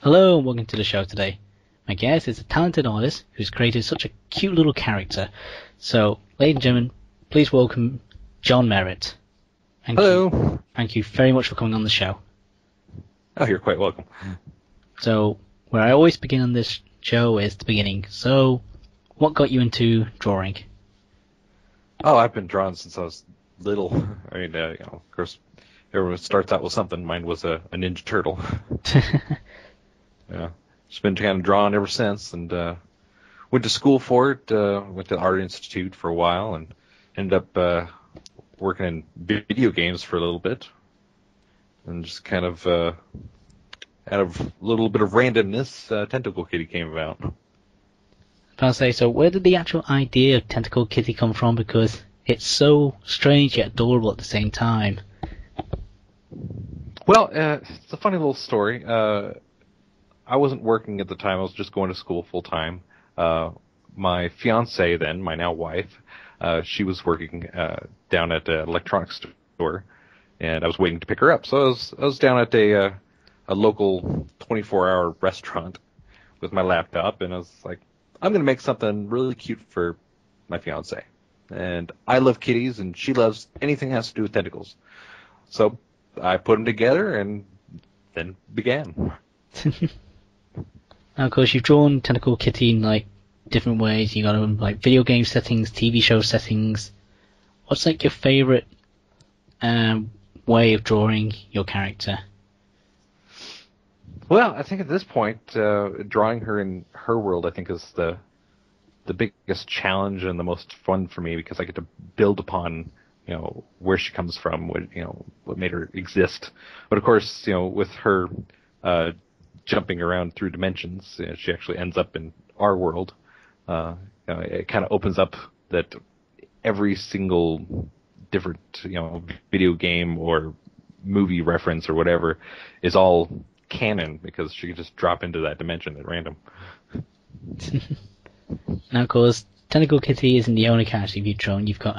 Hello and welcome to the show today. My guest is a talented artist who's created such a cute little character. So, ladies and gentlemen, please welcome John Merritt. Hello. Thank you very much for coming on the show. Oh, you're quite welcome. So, where I always begin on this show is the beginning. So, what got you into drawing? Oh, I've been drawing since I was little. I mean, of course, everyone starts out with something. Mine was a Ninja Turtle. Yeah, just been kind of drawing ever since, and went to school for it. Went to the Art Institute for a while, and ended up working in video games for a little bit, and just kind of out of a little bit of randomness, Tentacle Kitty came about. I'll say, so where did the actual idea of Tentacle Kitty come from? Because it's so strange yet adorable at the same time. Well, it's a funny little story. I wasn't working at the time. I was just going to school full time. My fiance then, my now wife, she was working down at an electronics store, and I was waiting to pick her up. So I was down at a local 24-hour restaurant with my laptop, and I was like, I'm going to make something really cute for my fiance. And I love kitties, and she loves anything that has to do with tentacles. So I put them together and then began. Now, of course, you've drawn Tentacle Kitty in, like, different ways. You got them, like, video game settings, TV show settings. What's, like, your favorite way of drawing your character? Well, I think at this point, drawing her in her world, I think, is the biggest challenge and the most fun for me, because I get to build upon, where she comes from, what made her exist. But of course, with her jumping around through dimensions, she actually ends up in our world. It kind of opens up that every single different, video game or movie reference or whatever is all canon, because she can just drop into that dimension at random. Now, of course, Tentacle Kitty isn't the only character you've drawn. You've got,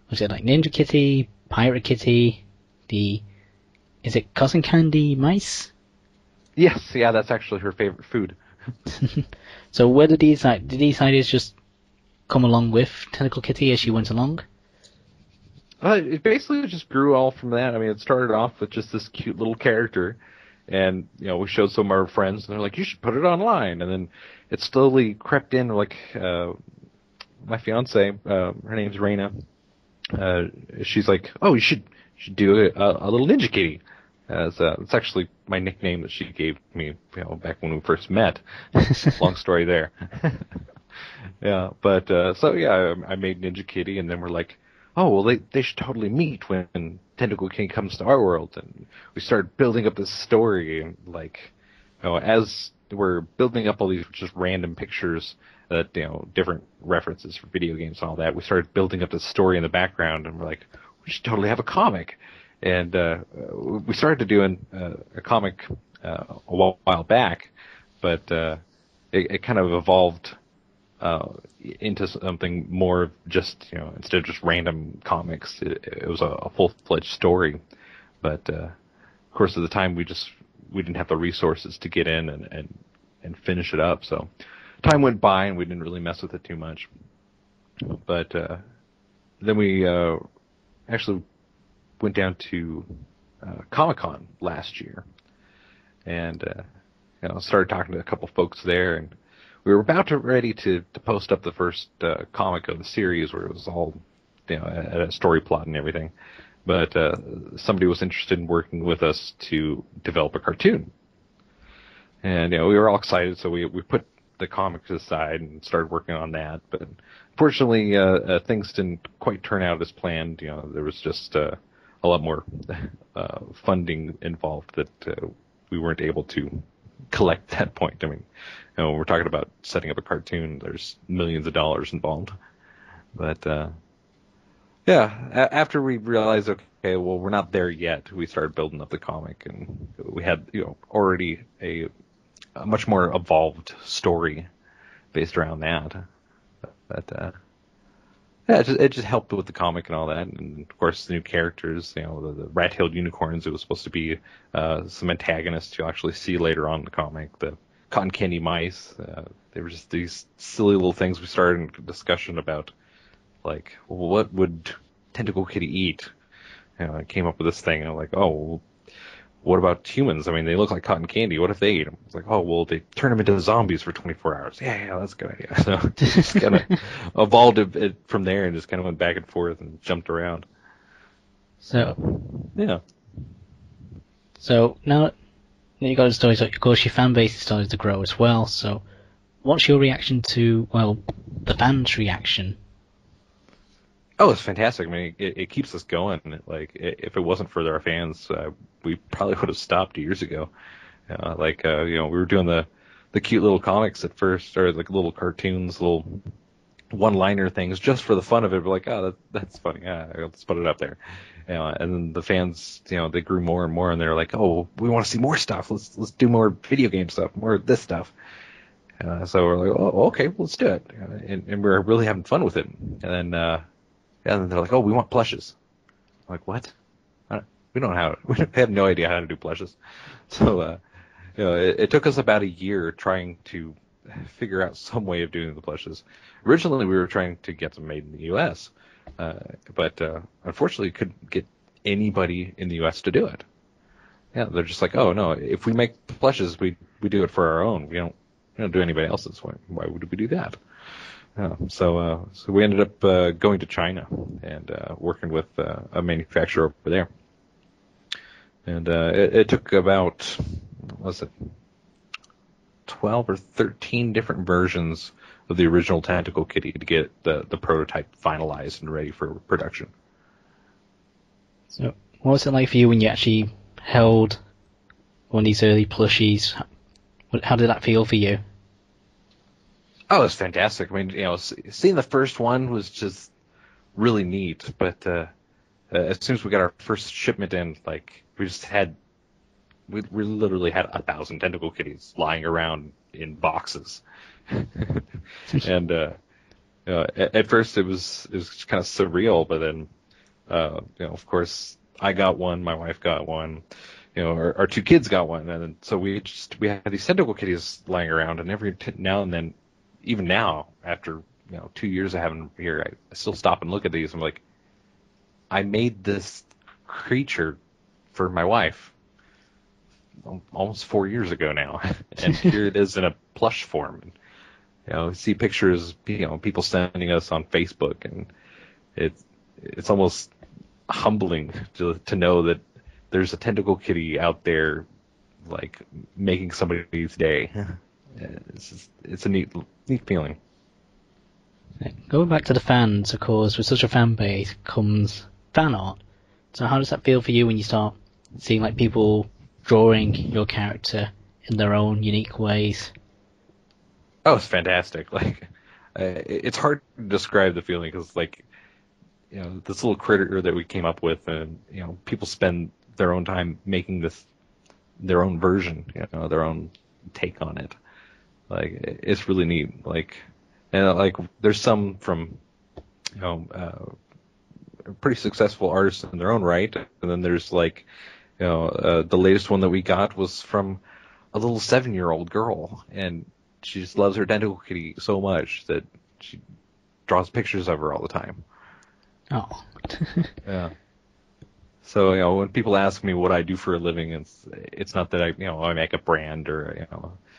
what's it, like Ninja Kitty, Pirate Kitty, is it Cotton Candy Mice? Yes, yeah, that's actually her favorite food. So where did these ideas just come along with Tentacle Kitty as she went along? It basically just grew all from that. I mean, it started off with just this cute little character, and we showed some of our friends, and they're like, "You should put it online." And then it slowly crept in. Like my fiance, her name's Raina. She's like, "Oh, you should do a little Ninja Kitty." It's actually my nickname that she gave me, back when we first met. Long story there. Yeah, but I made Ninja Kitty, and then we're like, oh, well, they should totally meet when Tentacle King comes to our world. And we started building up this story, and as we're building up all these just random pictures that, different references for video games and all that, we started building up this story in the background, and we're like, we should totally have a comic. And we started doing a comic a while back, but it kind of evolved into something more of just, instead of just random comics, it was a full-fledged story. But of course, at the time, we didn't have the resources to get in and finish it up. So time went by, and we didn't really mess with it too much. But then we actually went down to Comic-Con last year, and started talking to a couple folks there, and we were ready to post up the first comic of the series, where it was all at a story plot and everything. But somebody was interested in working with us to develop a cartoon, and we were all excited, so we put the comics aside and started working on that. But unfortunately, things didn't quite turn out as planned. There was just a lot more funding involved that we weren't able to collect at that point. I mean, we're talking about setting up a cartoon. There's millions of dollars involved. But after we realized, okay, well, we're not there yet, we started building up the comic, and we had already a much more evolved story based around that. But Yeah, it just helped with the comic and all that, and of course the new characters. The rat-tailed unicorns. It was supposed to be some antagonists you'll actually see later on in the comic. The cotton candy mice. They were just these silly little things. We started a discussion about like, what would Tentacle Kitty eat? I came up with this thing. And I'm like, oh, well, what about humans? I mean, they look like cotton candy. What if they eat them? It's like, oh, well, they turn them into zombies for 24 hours. Yeah, that's a good idea. So just kind of evolved it from there and just kind of went back and forth and jumped around. So, yeah. So now you got the stories, of course, your fan base is starting to grow as well. So, what's your reaction to, well, the fans' reaction? Oh, it's fantastic. I mean, it keeps us going. Like, if it wasn't for our fans, we probably would have stopped years ago. We were doing the cute little comics at first, or like little cartoons, little one-liner things, just for the fun of it. We're like, oh, that's funny. Let's put it up there. And then the fans, they grew more and more, and they're like, oh, we want to see more stuff. Let's do more video game stuff, more of this stuff. So we're like, oh, okay, let's do it. And we're really having fun with it. And then they're like, oh, we want plushes. I'm like, what? We have no idea how to do plushes. So, it took us about a year trying to figure out some way of doing the plushes. Originally, we were trying to get them made in the U.S., but unfortunately, couldn't get anybody in the U.S. to do it. Yeah, they're just like, oh no, if we make plushes, we do it for our own. We don't do anybody else's. Why would we do that? So we ended up going to China and working with a manufacturer over there. And it took about, what was it, 12 or 13 different versions of the original Tentacle Kitty to get the prototype finalized and ready for production. So, what was it like for you when you actually held one of these early plushies? How did that feel for you? Oh, it's fantastic. I mean, seeing the first one was just really neat. But as soon as we got our first shipment in, like, we literally had 1,000 Tentacle Kitties lying around in boxes. And at first it was kind of surreal, but then of course I got one, my wife got one, our two kids got one, and so we had these Tentacle Kitties lying around, and every now and then, even now, after 2 years of having them here, I still stop and look at these. I'm like, I made this creature for my wife almost 4 years ago now, and here it is in a plush form. And, see pictures, people sending us on Facebook, and it's almost humbling to know that there's a Tentacle Kitty out there, like, making somebody's day. It's a neat feeling. Going back to the fans, of course, with such a fan base comes fan art. So how does that feel for you when you start seeing like people drawing your character in their own unique ways? Oh, it's fantastic. Like, it's hard to describe the feeling because, like, this little critter that we came up with, and people spend their own time making their own version, their own take on it. Like, it's really neat. Like, and like, there's some from, pretty successful artists in their own right, and then there's like, the latest one that we got was from a little 7-year-old girl, and she just loves her Tentacle Kitty so much that she draws pictures of her all the time. Oh. Yeah. So, when people ask me what I do for a living, it's not that I make a brand or,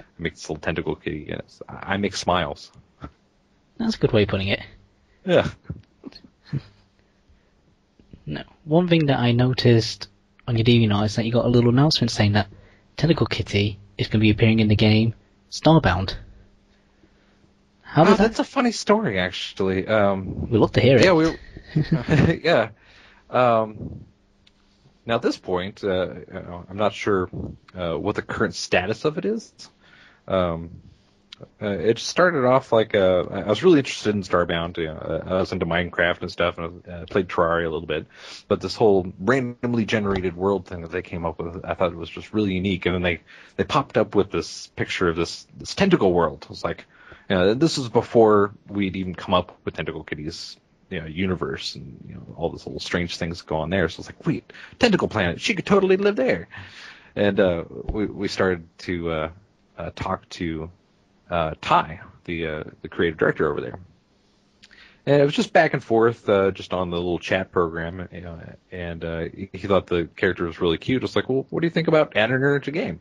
I make this little Tentacle Kitty. I make smiles. That's a good way of putting it. Yeah. No. One thing that I noticed on your DeviantArt is that you got a little announcement saying that Tentacle Kitty is going to be appearing in the game Starbound. That's a funny story, actually. We'd love to hear it. Yeah, yeah. Now, at this point, I'm not sure what the current status of it is. It started off like I was really interested in Starbound. I was into Minecraft and stuff, and I played Terraria a little bit. But this whole randomly generated world thing that they came up with, I thought it was just really unique. And then they popped up with this picture of this tentacle world. I was like, this was before we'd even come up with Tentacle Kitties universe and all these little strange things go on there. So it's like, wait, tentacle planet, she could totally live there. And we started to talk to Ty, the creative director over there. And it was just back and forth, just on the little chat program, and he thought the character was really cute. It's like, well, what do you think about adding her into the game?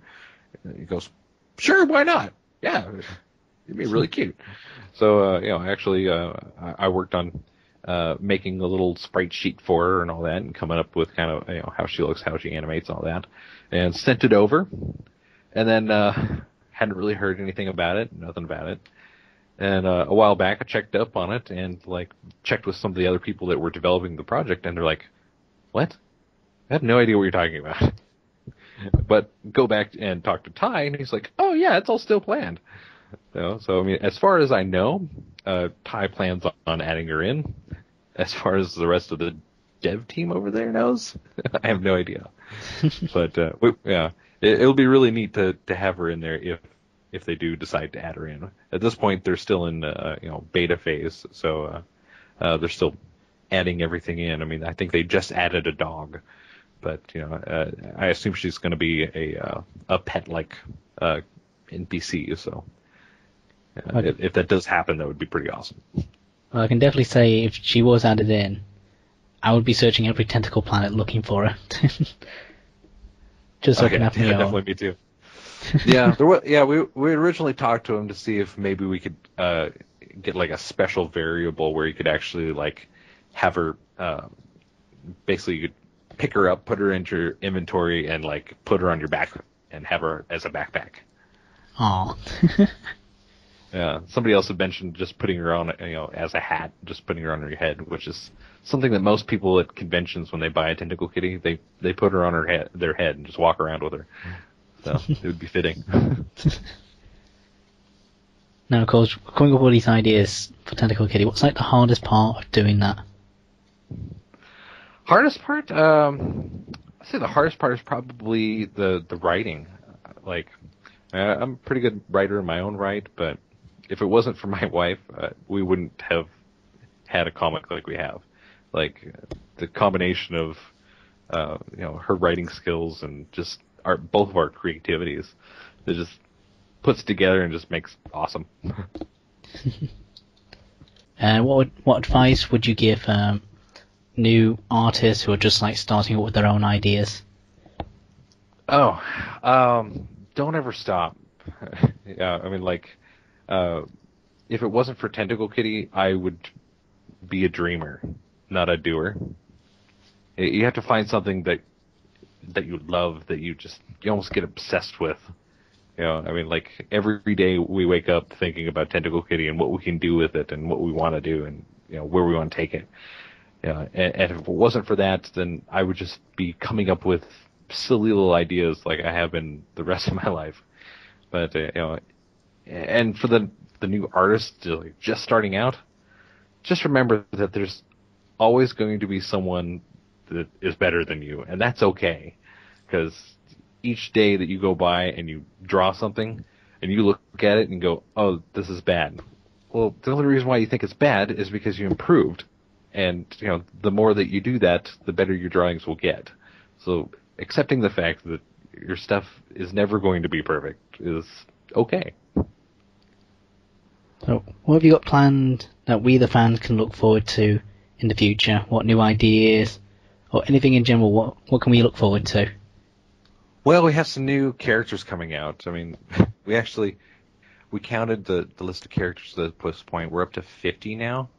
And he goes, sure, why not? Yeah, it'd be really cute. So, actually, I worked on making a little sprite sheet for her and all that, and coming up with kind of how she looks, how she animates, all that, and sent it over. And then hadn't really heard anything about it, nothing about it. And a while back, I checked up on it and checked with some of the other people that were developing the project, and they're like, "What? I have no idea what you're talking about." But go back and talk to Ty, and he's like, "Oh yeah, it's all still planned." So I mean, as far as I know, Ty plans on adding her in. As far as the rest of the dev team over there knows, I have no idea. But it'll be really neat to have her in there if they do decide to add her in. At this point, they're still in beta phase, so they're still adding everything in. I mean, I think they just added a dog, but I assume she's going to be a pet-like NPC. So if that does happen, that would be pretty awesome. Well, I can definitely say if she was added in, I would be searching every tentacle planet looking for her. Just so I can have me on. Definitely me too. We originally talked to him to see if maybe we could get like a special variable where you could actually have her basically you could pick her up, put her into your inventory, and put her on your back and have her as a backpack. Aw. Yeah, somebody else had mentioned just putting her on, as a hat, just putting her on your head, which is something that most people at conventions, when they buy a tentacle kitty, they put her on their head and just walk around with her. So it would be fitting. Now, of course, coming up with all these ideas for Tentacle Kitty, what's the hardest part of doing that? Hardest part? I'd say the hardest part is probably the writing. I'm a pretty good writer in my own right, but if it wasn't for my wife, we wouldn't have had a comic like we have. The combination of her writing skills and just both of our creativities, it just puts together and just makes awesome. And what advice would you give new artists who are just starting up with their own ideas? Don't ever stop. Yeah, I mean, if it wasn't for Tentacle Kitty, I would be a dreamer, not a doer. You have to find something that you love, that you almost get obsessed with. I mean, every day we wake up thinking about Tentacle Kitty and what we can do with it and what we want to do and where we want to take it. And if it wasn't for that, then I would just be coming up with silly little ideas like I have been the rest of my life. But and for the new artists just starting out, just remember that there's always going to be someone that is better than you, and that's okay, because each day that you go by and you draw something and you look at it and go, oh, this is bad. Well, the only reason why you think it's bad is because you improved, and the more that you do that, the better your drawings will get. So accepting the fact that your stuff is never going to be perfect is okay. So, what have you got planned that we, the fans, can look forward to in the future? What new ideas, or anything in general? What can we look forward to? Well, we have some new characters coming out. I mean, we counted the list of characters at this point. We're up to 50 now.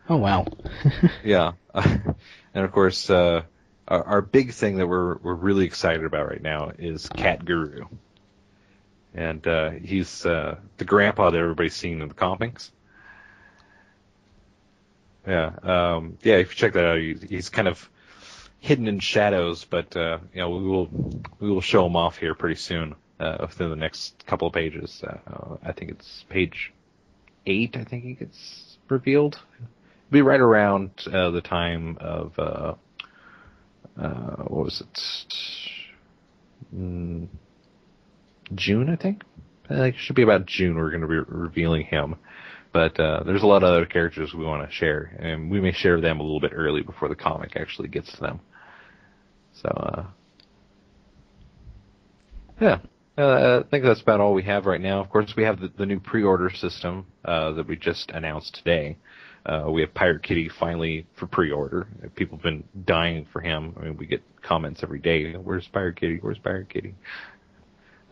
Oh wow! Yeah, and of course, our big thing that we're really excited about right now is Cat Guru. And he's the grandpa that everybody's seen in the comics. Yeah, if you check that out, he's kind of hidden in shadows, but we will show him off here pretty soon, within the next couple of pages. I think it's page 8. I think he gets revealed. It'll be right around the time of what was it? June, I think. It should be about June we're going to be revealing him. But there's a lot of other characters we want to share, and we may share them a little bit early before the comic actually gets to them. So, yeah. I think that's about all we have right now. Of course, we have the new pre-order system that we just announced today. We have Pirate Kitty finally for pre-order. People have been dying for him. I mean, we get comments every day. Where's Pirate Kitty? Where's Pirate Kitty?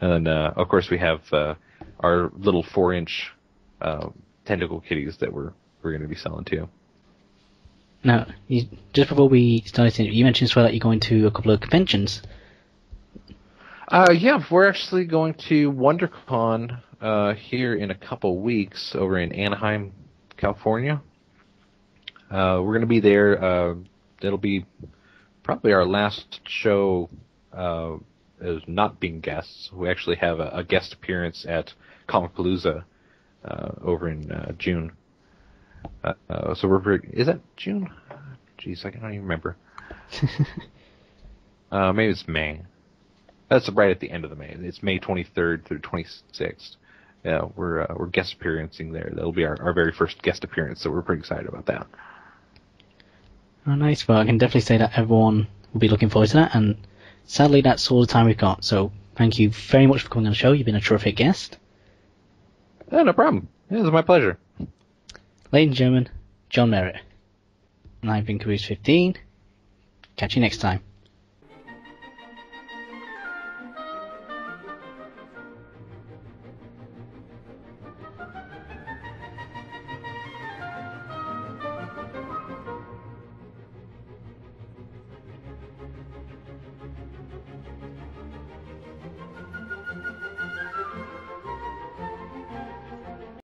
And, of course, we have our little 4-inch tentacle kitties that we're going to be selling too. Now, just before we started, you mentioned as well that you're going to a couple of conventions. Yeah, we're actually going to WonderCon here in a couple weeks over in Anaheim, California. We're going to be there. It'll be probably our last show as not being guests. We actually have a guest appearance at Comicpalooza over in June. So is that June? Jeez, I don't even remember. Maybe it's May. That's right at the end of the May. It's May 23rd through 26th. Yeah, we're guest appearancing there. That'll be our very first guest appearance, so we're pretty excited about that. Oh, nice. Well, I can definitely say that everyone will be looking forward to that, and sadly that's all the time we've got. So thank you very much for coming on the show. You've been a terrific guest. Yeah, no problem. It was my pleasure. Ladies and gentlemen, John Merritt. And I've been Caboos15. Catch you next time.